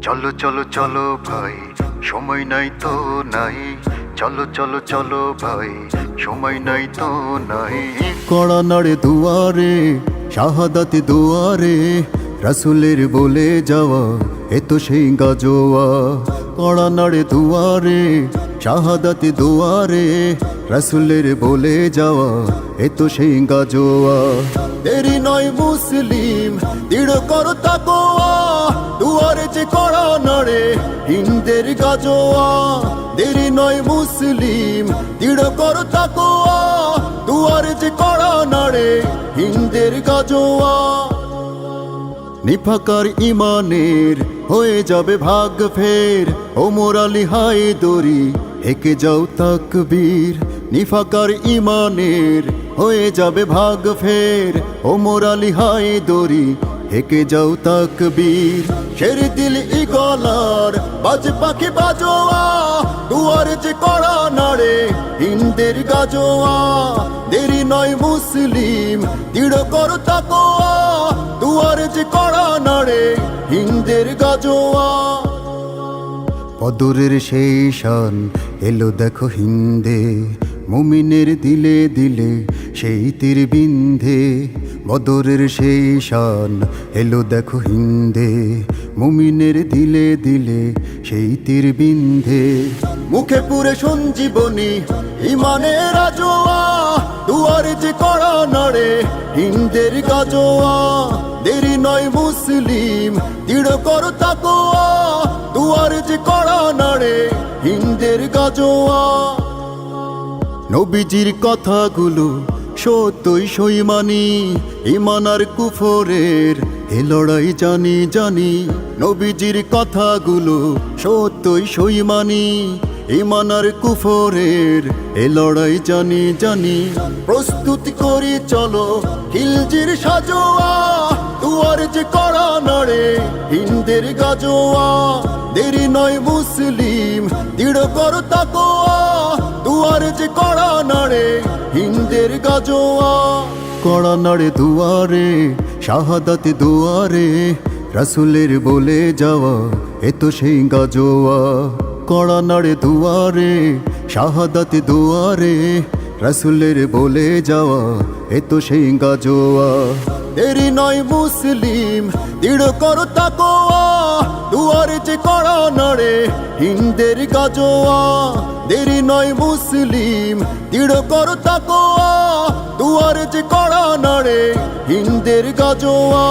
চলো চলো চলো ভাই, সময় নাই তো নাই। চলো চলো চলো ভাই, সময় নাই তো নাই। কড়া নাড়ে দুয়ারে, শাহাদাতে দুয়ারে, রাসূলের বলে যাওয়া এ তো সেই গাজোয়া। কড়া নাড়ে দুয়ারে, শাহাদাতে দুয়ারে, রাসূলের বলে যাওয়া এ তো সেই গাজোয়া। দেরি নয় মুসলিম, দৃঢ় কর তাকওয়া, দুয়ারে যে কড়া নাড়ে হিন্দের গাজোয়া। দেরি নয় মুসলিম, দৃঢ় কর তাকওয়া, দুয়ারে যে কড়া নাড়ে হিন্দের গাজোয়া। নিফাকার ইমানের হয়ে যাবে ভাগ ফের, ওমর আলী হায়দরি একে যাও তাকবীর। নিফাকার ইমানের হয়ে যাবে ভাগ ফের, ওমর আলী হায়দরি একে যাও তাকবীর। শের দিল ইগলার বাজ পাখি বাজোয়া, দুয়ারে যে কড়া নাড়ে হিন্দের গাজোয়া। দেরি নয় মুসলিম, দৃঢ় কর তাকওয়া, দুয়ারে যে কড়া নাড়ে হিন্দের গাজোয়া। বদরের সেই শান এলো দেখো হিন্দে, মুমিনের দিলে দিলে সেই তীর বিন্ধে। বদরের সেই শান এলো দেখো হিন্দে, মুমিনের দিলে দিলে সেই তীর বিন্ধে। মুখে পুরে সঞ্জীবনী ইমানের আজোয়া, দুয়ারে যে কড়া নাড়ে হিন্দের গাজোয়া। দেরি নয় মুসলিম, দৃঢ় কর তাকওয়া, দুয়ারে যে কড়া নাড়ে হিন্দের গাজোয়া। নবীজির কথাগুলো সত্যই সই মানি, ঈমান আর কুফরের এ লড়াই জানি জানি। নবীজির কথাগুলো সত্যই সই মানি, ঈমান আর কুফরের এ লড়াই জানি জানি। প্রস্তুতি করি চলো খিলজির সাজোয়া, দুয়ারে যে কড়া নাড়ে হিন্দের গাজোয়া। দেরি নয় মুসলিম, দৃঢ় কর তাকওয়া, দুয়ারে যে কড়া নাড়ে হিন্দের গাজোয়া। কড়া নাড়ে দুয়ারে, শাহাদাতে দুয়ারে, রাসূলের বলে যাওয়া এ তো সেই গাজোয়া। কড়া নাড়ে দুয়ারে, শাহাদাতে দুয়ারে, রাসূলের বলে যাওয়া এ তো সেই গাজোয়া। দেরি নয় মুসলিম, দৃঢ় কর তাকওয়া, দুয়ারে যে কড়া নাড়ে হিন্দের গাজোয়া। দেরি নয় মুসলিম, দৃঢ় কর তাকওয়া, দুয়ারে যে কড়া নাড়ে হিন্দের গাজোয়া।